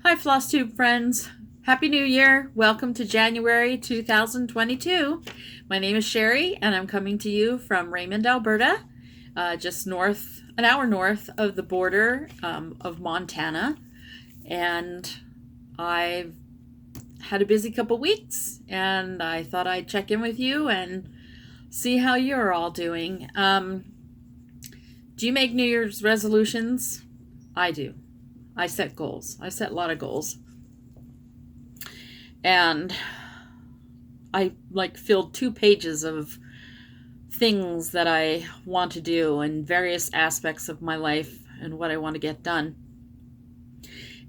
Hi, Flosstube friends. Happy New Year. Welcome to January 2022. My name is Sherry, and I'm coming to you from Raymond, Alberta, just an hour north of the border of Montana. And I've had a busy couple weeks, and I thought I'd check in with you and see how you're all doing. Do you make New Year's resolutions? I do. I set goals. I set a lot of goals. And I filled 2 pages of things that I want to do in various aspects of my life and what I want to get done.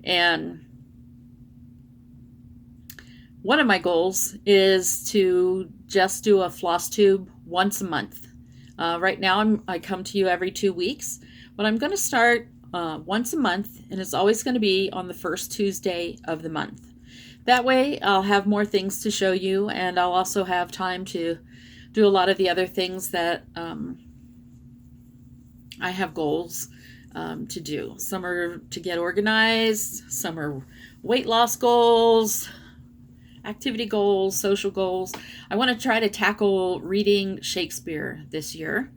And one of my goals is to just do a floss tube once a month. Right now I come to you every 2 weeks, but I'm going to start once a month, and it's always going to be on the first Tuesday of the month. That way I'll have more things to show you, and I'll also have time to do a lot of the other things that I have goals to do. Some are to get organized, some are weight loss goals, activity goals, social goals. I want to try to tackle reading Shakespeare this year.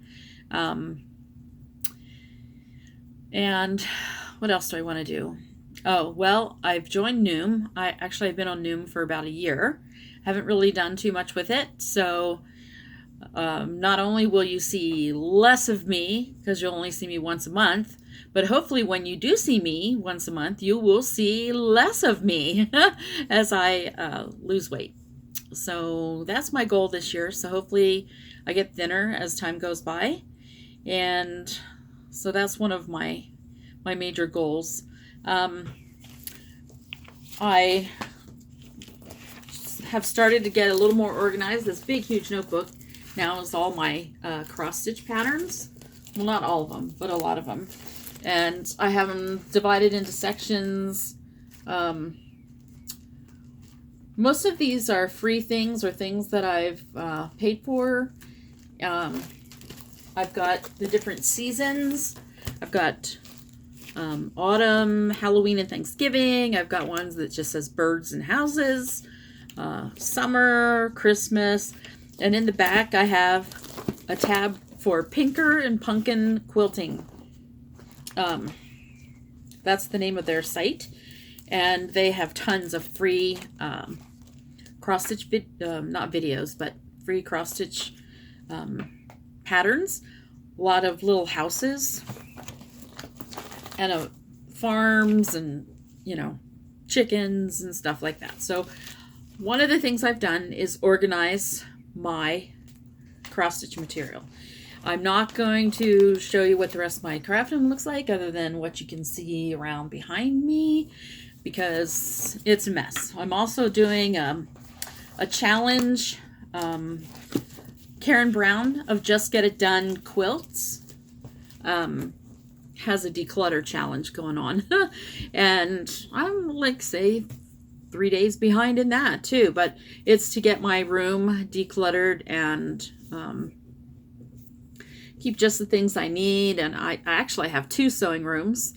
And what else do I want to do? Oh, well, I've joined Noom. I've been on Noom for about a year. Haven't really done too much with it. So not only will you see less of me, because you'll only see me once a month, but hopefully when you do see me once a month, you will see less of me as I lose weight. So that's my goal this year. So hopefully I get thinner as time goes by. And so that's one of my major goals. I have started to get a little more organized. This big, huge notebook now is all my cross-stitch patterns. Well, not all of them, but a lot of them. And I have them divided into sections. Most of these are free things or things that I've paid for. I've got the different seasons. I've got autumn, Halloween, and Thanksgiving. I've got ones that just says birds and houses, summer, Christmas. And in the back, I have a tab for pinker and pumpkin quilting. That's the name of their site. And they have tons of free cross-stitch, not videos, but free cross-stitch patterns. A lot of little houses and farms and, chickens and stuff like that. So one of the things I've done is organize my cross-stitch material. I'm not going to show you what the rest of my craft room looks like other than what you can see around behind me because it's a mess. I'm also doing a challenge, Karen Brown of Just Get It Done Quilts has a declutter challenge going on. And I'm say 3 days behind in that too, but it's to get my room decluttered and keep just the things I need. And I actually have 2 sewing rooms.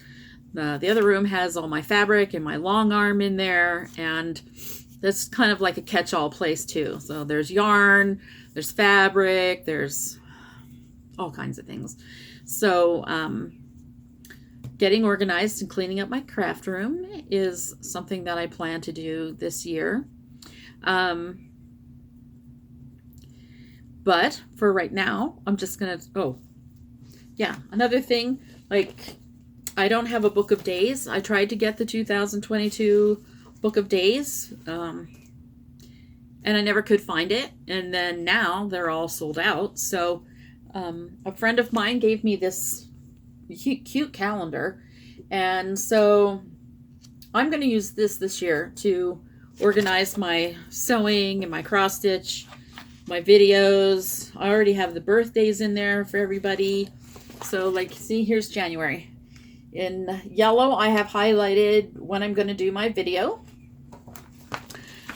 The other room has all my fabric and my long arm in there, and that's kind of like a catch-all place too. So there's yarn, there's fabric, there's all kinds of things. So getting organized and cleaning up my craft room is something that I plan to do this year. But for right now, I'm just gonna, another thing, I don't have a book of days. I tried to get the 2022 book of days, and I never could find it. And then now they're all sold out. So a friend of mine gave me this cute calendar, and so I'm going to use this year to organize my sewing and my cross stitch, my videos. I already have the birthdays in there for everybody. So see, here's January. In yellow, I have highlighted when I'm going to do my video.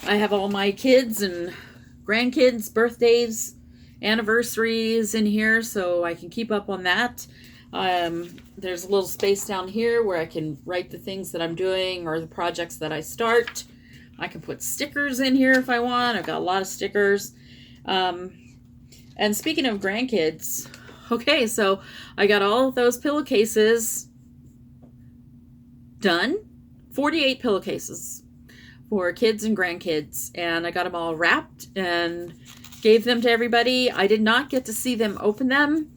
I have all my kids and grandkids' birthdays, anniversaries in here, so I can keep up on that. There's a little space down here where I can write the things that I'm doing or the projects that I start. I can put stickers in here if I want. I've got a lot of stickers. And speaking of grandkids, okay, so I got all of those pillowcases done. 48 pillowcases for kids and grandkids. And I got them all wrapped and gave them to everybody. I did not get to see them open them.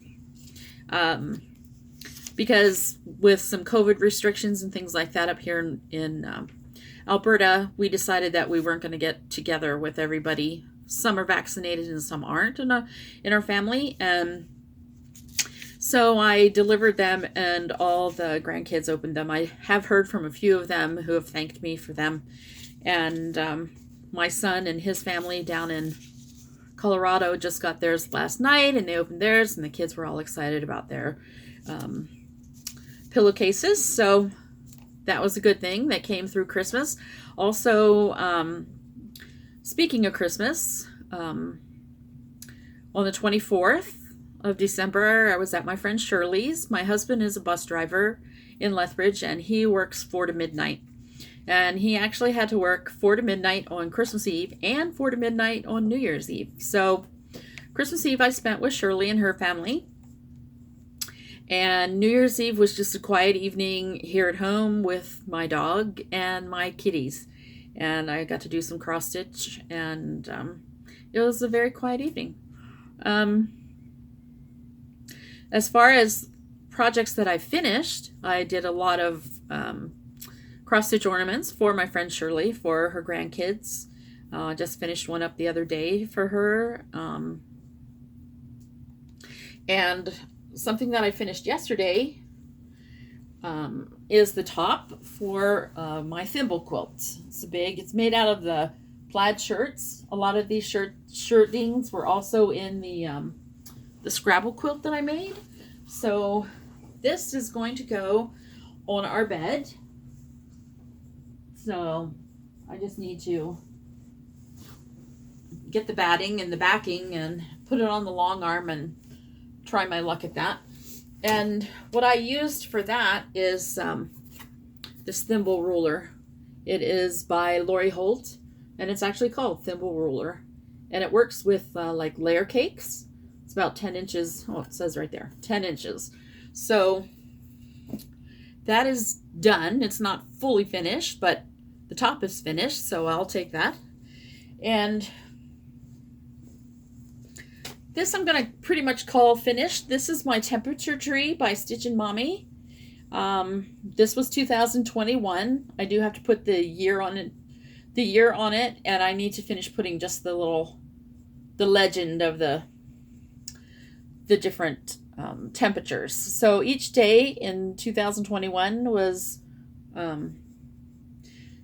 Because with some COVID restrictions and things like that up here in Alberta, we decided that we weren't going to get together with everybody. Some are vaccinated and some aren't in our family. And so I delivered them and all the grandkids opened them. I have heard from a few of them who have thanked me for them. And my son and his family down in Colorado just got theirs last night, and they opened theirs, and the kids were all excited about their pillowcases. So that was a good thing that came through Christmas. Also, speaking of Christmas, on the 24th of December, I was at my friend Shirley's. My husband is a bus driver in Lethbridge, and he works 4 to midnight. And he actually had to work 4 to midnight on Christmas Eve and 4 to midnight on New Year's Eve. So Christmas Eve I spent with Shirley and her family. And New Year's Eve was just a quiet evening here at home with my dog and my kitties. And I got to do some cross stitch, and it was a very quiet evening. As far as projects that I finished, I did a lot of cross stitch ornaments for my friend Shirley for her grandkids. Just finished one up the other day for her. And something that I finished yesterday is the top for my Thimble quilt. It's made out of the plaid shirts. A lot of these shirtings were also in the Scrabble quilt that I made. So this is going to go on our bed. So I just need to get the batting and the backing and put it on the long arm and try my luck at that. And what I used for that is this thimble ruler. It is by Lori Holt, and it's actually called Thimble Ruler. And it works with like layer cakes. It's about 10 inches. Oh, it says right there, 10 inches. So that is done. It's not fully finished, but the top is finished, so I'll take that. And this I'm going to pretty much call finished. This is my temperature tree by Stitchin Mommy. This was 2021. I do have to put the year on it, and I need to finish putting just the legend of the different temperatures. So each day in 2021 was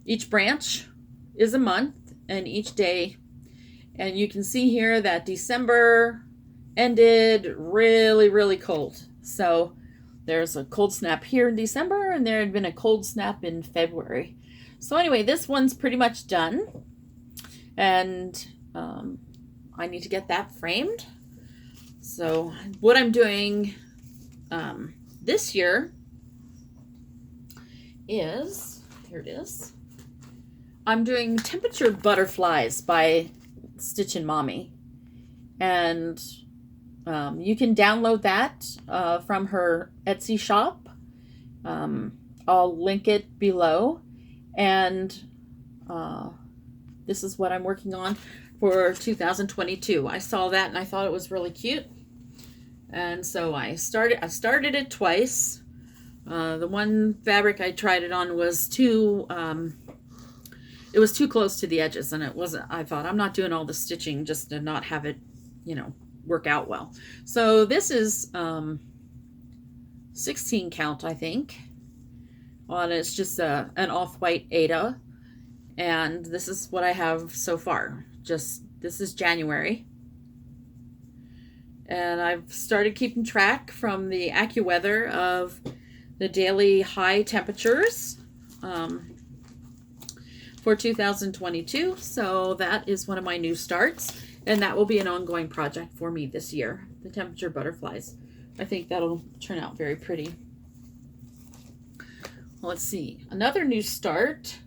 each branch is a month, and each day, and you can see here that December ended really, really cold. So there's a cold snap here in December, and there had been a cold snap in February. So anyway, this one's pretty much done, and I need to get that framed. So what I'm doing this year is, here it is, I'm doing temperature butterflies by Stitchin Mommy. And you can download that from her Etsy shop. I'll link it below. And this is what I'm working on for 2022. I saw that and I thought it was really cute. And so I started it twice. The one fabric I tried it on was too close to the edges, and it wasn't. I thought, I'm not doing all the stitching just to not have it, work out well. So this is 16 count, I think. And it's just an off-white Ada, and this is what I have so far. This is January. And I've started keeping track from the AccuWeather of the daily high temperatures for 2022. So that is one of my new starts, and that will be an ongoing project for me this year, the temperature butterflies. I think that'll turn out very pretty. Let's see. Another new start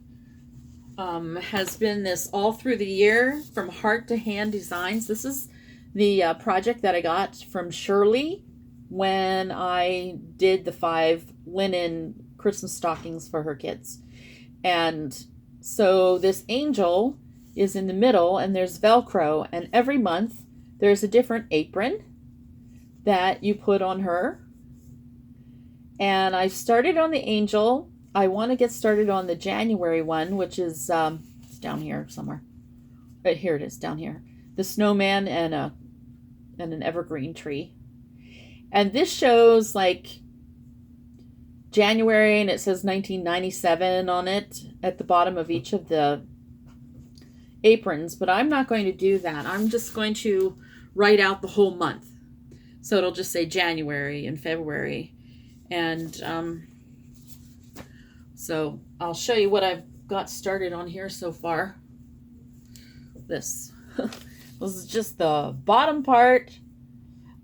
has been this all through the year from Heart to Hand Designs. This is the project that I got from Shirley when I did the 5 linen Christmas stockings for her kids. And so this angel is in the middle and there's Velcro, and every month there's a different apron that you put on her. And I started on the angel. I want to get started on the January one, which is it's down here somewhere. Right here it is, down here. The snowman and an evergreen tree. And this shows like January, and it says 1997 on it at the bottom of each of the aprons, but I'm not going to do that. I'm just going to write out the whole month. So it'll just say January and February. And so I'll show you what I've got started on here so far. This is just the bottom part.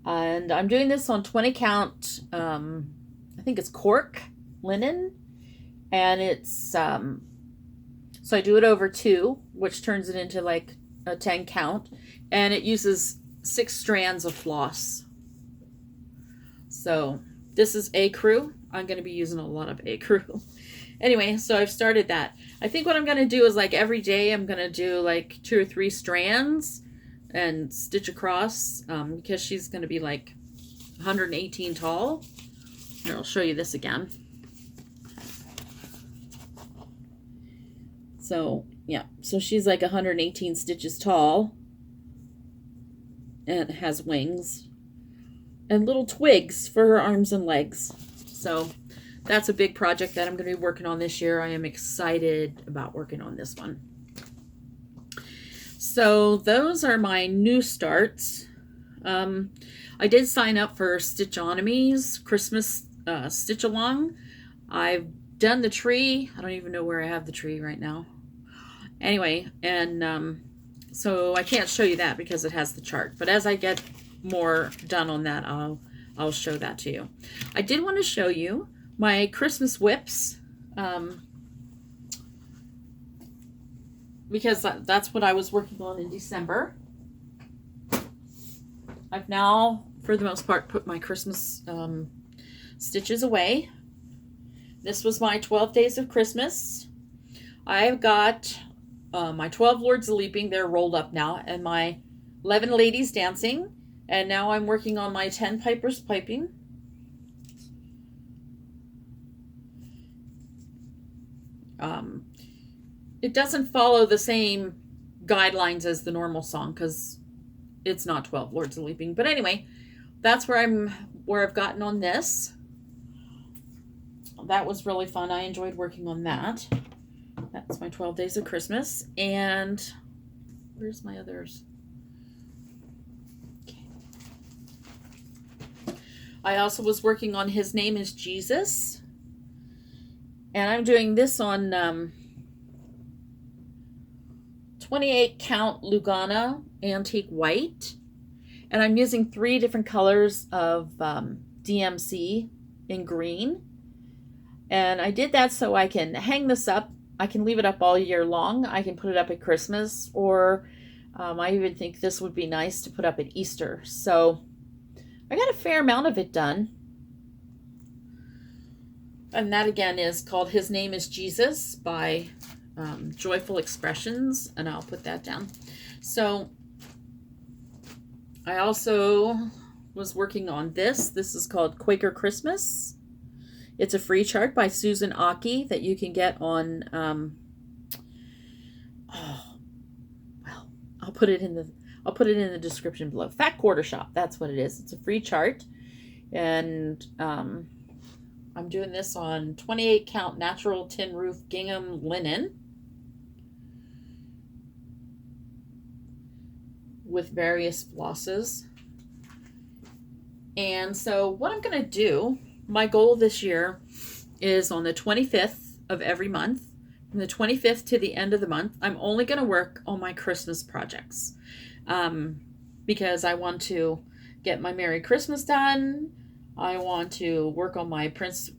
And I'm doing this on 20 count, I think it's cork linen. And it's, so I do it over 2, which turns it into like a 10 count. And it uses 6 strands of floss. So this is ecru. I'm going to be using a lot of ecru. Anyway, so I've started that. I think what I'm going to do is like every day I'm going to do like 2 or 3 strands and stitch across because she's going to be like 118 tall. Here, I'll show you this again. So, yeah. So she's like 118 stitches tall and has wings and little twigs for her arms and legs. So that's a big project that I'm going to be working on this year. I am excited about working on this one. So those are my new starts. I did sign up for Stitchonomy's Christmas stitch along. I've done the tree. I don't even know where I have the tree right now. Anyway, and so I can't show you that because it has the chart. But as I get more done on that, I'll show that to you. I did want to show you my Christmas whips because that's what I was working on in December. I've now, for the most part, put my Christmas stitches away. This was my 12 Days of Christmas. I've got my 12 Lords of Leaping. They're rolled up now, and my 11 Ladies Dancing. And now I'm working on my 10 Pipers Piping. It doesn't follow the same guidelines as the normal song because it's not 12 Lords of Leaping. But anyway, that's where I've gotten on this. That was really fun. I enjoyed working on that. That's my 12 Days of Christmas. And where's my others? Okay. I also was working on His Name is Jesus. And I'm doing this on 28 count Lugana Antique White. And I'm using 3 different colors of DMC in green. And I did that so I can hang this up. I can leave it up all year long. I can put it up at Christmas, or I even think this would be nice to put up at Easter. So I got a fair amount of it done. And that again is called His Name is Jesus by Joyful Expressions. And I'll put that down. So I also was working on this. This is called Quaker Christmas. It's a free chart by Susan Aki that you can get on, I'll put it in the description below. Fat Quarter Shop, that's what it is. It's a free chart. And I'm doing this on 28 count natural tin roof gingham linen with various flosses. And so what I'm going to do, my goal this year is on the 25th of every month, from the 25th to the end of the month, I'm only going to work on my Christmas projects because I want to get my Merry Christmas done. I want to work on my Prince,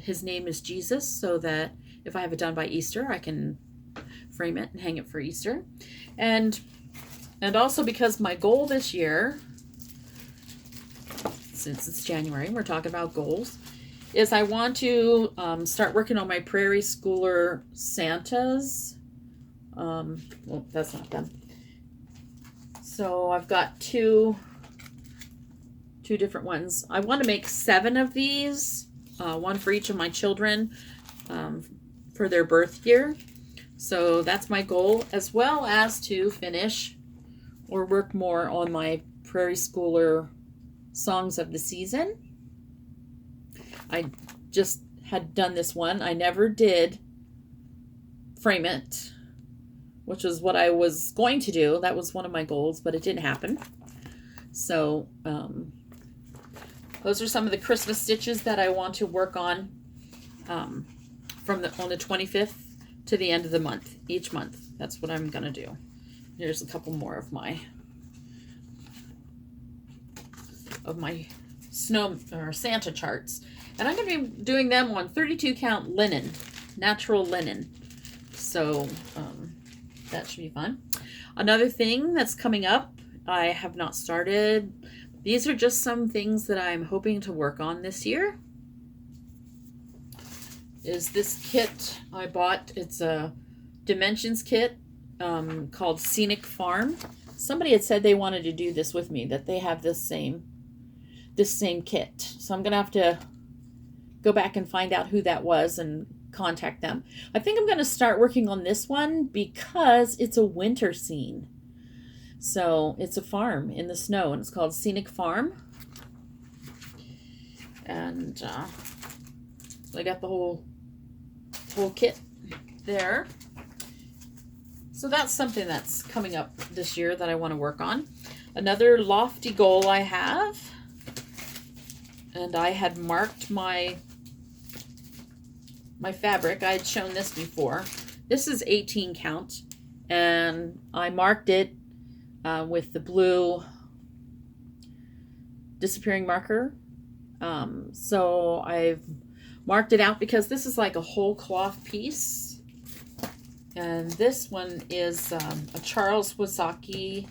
his name is Jesus, so that if I have it done by Easter, I can frame it and hang it for Easter. And also because my goal this year, since it's January, we're talking about goals, is I want to start working on my Prairie Schooler Santas. Well, that's not them. So I've got two different ones. I want to make 7 of these, one for each of my children for their birth year. So that's my goal, as well as to finish or work more on my Prairie Schooler Songs of the Season. I just had done this one. I never did frame it, which is what I was going to do. That was one of my goals, but it didn't happen. So those are some of the Christmas stitches that I want to work on on the 25th to the end of the month, each month. That's what I'm going to do. Here's a couple more of my snow or Santa charts. And I'm going to be doing them on 32 count linen, natural linen. So that should be fun. Another thing that's coming up, I have not started. These are just some things that I'm hoping to work on this year. Is this kit I bought. It's a dimensions kit called Scenic Farm. Somebody had said they wanted to do this with me, that they have this same kit. So I'm going to have to go back and find out who that was and contact them. I think I'm going to start working on this one because it's a winter scene. So it's a farm in the snow, and it's called Scenic Farm. And I got the whole kit there. So that's something that's coming up this year that I want to work on. Another lofty goal I have, and I had marked my fabric. I had shown this before. This is 18 count, and I marked it with the blue disappearing marker. So I've marked it out because this is like a whole cloth piece. And this one is a Charles Wysocki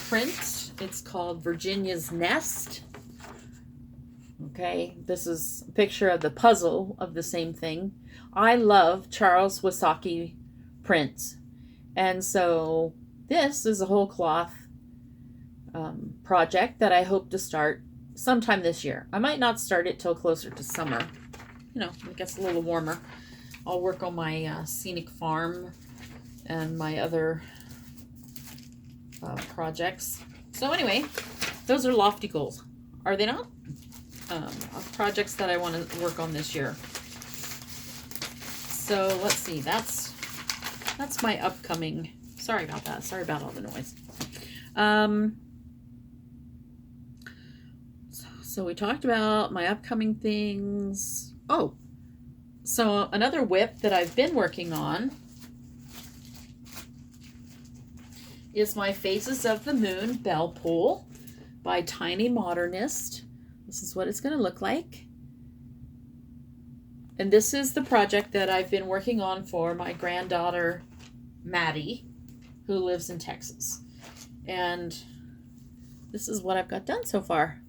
print. It's called Virginia's Nest. Okay, this is a picture of the puzzle of the same thing. I love Charles Wysocki prints. And so this is a whole cloth project that I hope to start sometime this year. I might not start it till closer to summer. You know, it gets a little warmer. I'll work on my Scenic Farm and my other projects. So anyway, those are lofty goals. Are they not? Of projects that I want to work on this year. So let's see. That's my upcoming. Sorry about that. Sorry about all the noise. So we talked about my upcoming things. Oh, so another whip that I've been working on is my Phases of the Moon bell pull by tinymodernist. This is what it's going to look like. And this is the project that I've been working on for my granddaughter, Maddie, who lives in Texas. And this is what I've got done so far.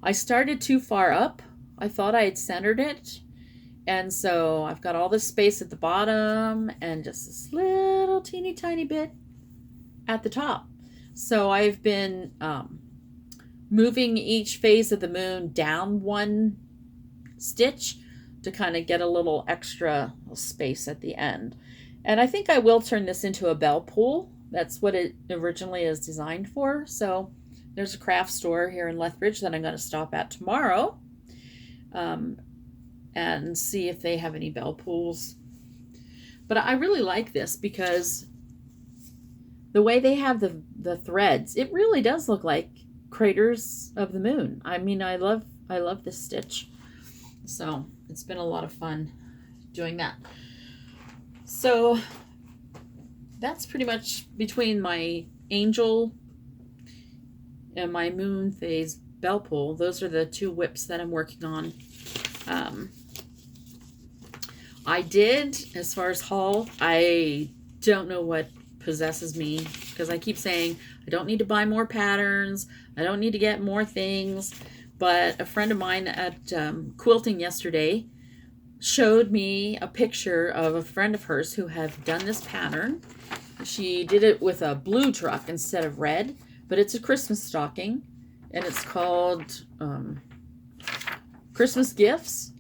I started too far up. I thought I had centered it. And so I've got all this space at the bottom and just this little teeny tiny bit at the top. So I've been moving each phase of the moon down one stitch to kind of get a little extra space at the end. And I think I will turn this into a bell pull. That's what it originally is designed for. So there's a craft store here in Lethbridge that I'm going to stop at tomorrow and see if they have any bell pulls. But I really like this because the way they have the threads, it really does look like craters of the moon. I mean, I love this stitch. So it's been a lot of fun doing that. So that's pretty much between my angel and my moon phase bell pull. Those are the 2 whips that I'm working on. I did, as far as haul, I don't know what possesses me, because I keep saying I don't need to buy more patterns, I don't need to get more things, but a friend of mine at quilting yesterday showed me a picture of a friend of hers who had done this pattern. She did it with a blue truck instead of red, but it's a Christmas stocking, and it's called Christmas Gifts.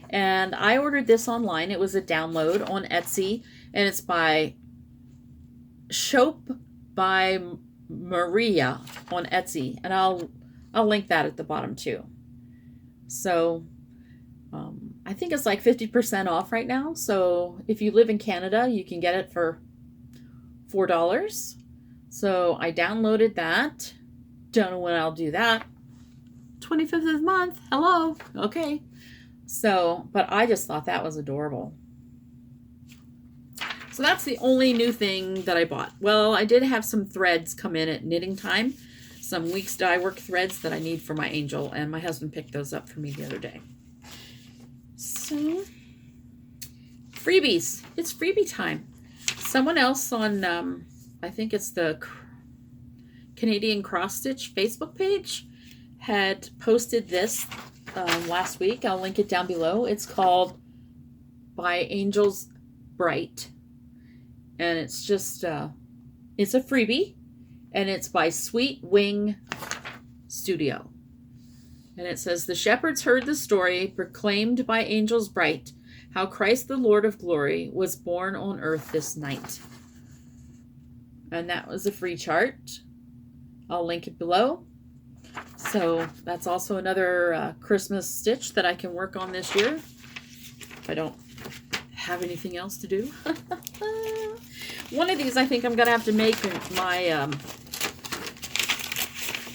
And I ordered this online. It was a download on Etsy, and it's by shopebymariya on Etsy, and I'll link that at the bottom too. So I think it's like 50% off right now. So if you live in Canada, you can get it for $4. So I downloaded that. Don't know when I'll do that. 25th of the month. Hello. Okay. So, but I just thought that was adorable. So that's the only new thing that I bought. Well, I did have some threads come in at knitting time. Some week's dye work threads that I need for my angel, and my husband picked those up for me the other day. So, freebies. It's freebie time. Someone else on, I think it's the Canadian Cross Stitch Facebook page, had posted this last week. I'll link it down below. It's called By Angels Bright, and it's just it's a freebie, and it's by Sweet Wing Studio, and it says, the shepherds heard the story proclaimed by angels bright, how Christ the Lord of glory was born on earth this night. And that was a free chart. I'll link it below. So that's also another Christmas stitch that I can work on this year if I don't have anything else to do. One of these I think I'm going to have to make my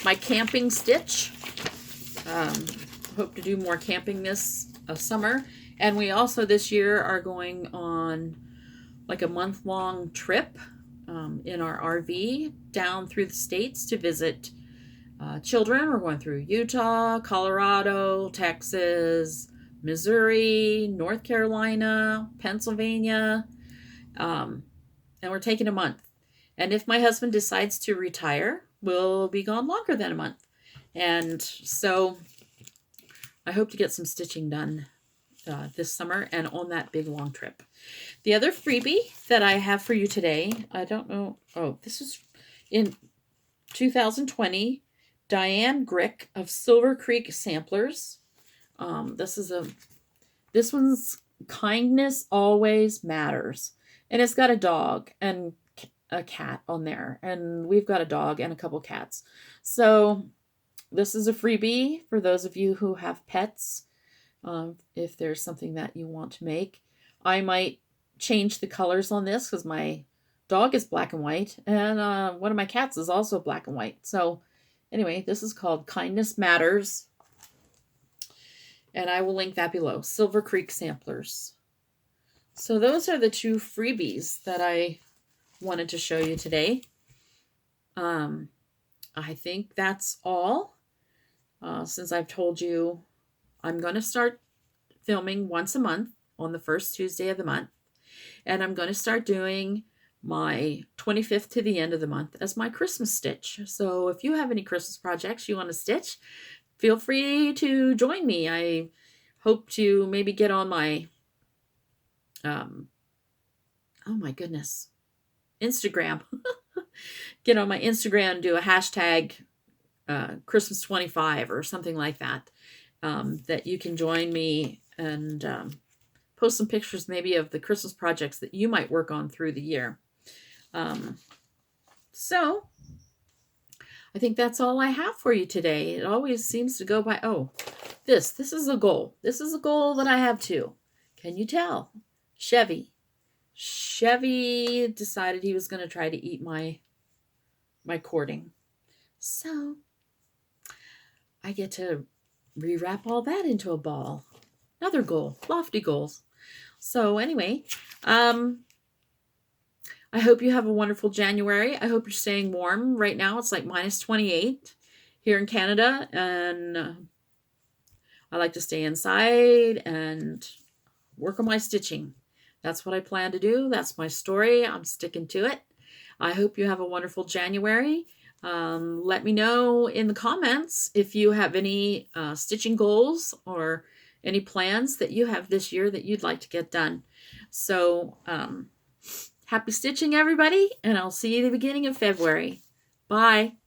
my camping stitch. Hope to do more camping this summer. And we also this year are going on like a month-long trip in our RV down through the states to visit children. We're going through Utah, Colorado, Texas, Missouri, North Carolina, Pennsylvania, and we're taking a month. And if my husband decides to retire, we'll be gone longer than a month. And so I hope to get some stitching done this summer and on that big long trip. The other freebie that I have for you today, I don't know. Oh, this is in 2020. Diane Grick of Silver Creek Samplers. This one's Kindness Always Matters. And it's got a dog and a cat on there. And we've got a dog and a couple cats. So this is a freebie for those of you who have pets. If there's something that you want to make. I might change the colors on this because my dog is black and white. And one of my cats is also black and white. So anyway, this is called Kindness Matters. And I will link that below. Silver Creek Samplers. So those are the 2 freebies that I wanted to show you today. I think that's all. Since I've told you I'm going to start filming once a month on the first Tuesday of the month. And I'm going to start doing my 25th to the end of the month as my Christmas stitch. So if you have any Christmas projects you want to stitch, feel free to join me. I hope to maybe get on my, oh my goodness, Instagram. Get on my Instagram and do a hashtag Christmas 25 or something like that. That you can join me and post some pictures maybe of the Christmas projects that you might work on through the year. So I think that's all I have for you today. It always seems to go by. Oh, this is a goal. This is a goal that I have too. Can you tell? Chevy decided he was going to try to eat my cording. So I get to rewrap all that into a ball. Another goal. Lofty goals. So anyway, I hope you have a wonderful January. I hope you're staying warm. Right now it's like minus 28. here in Canada, and I like to stay inside and work on my stitching. That's what I plan to do. That's my story. I'm sticking to it. I hope you have a wonderful January. Let me know in the comments if you have any stitching goals or any plans that you have this year that you'd like to get done. So happy stitching, everybody, and I'll see you at the beginning of February. Bye.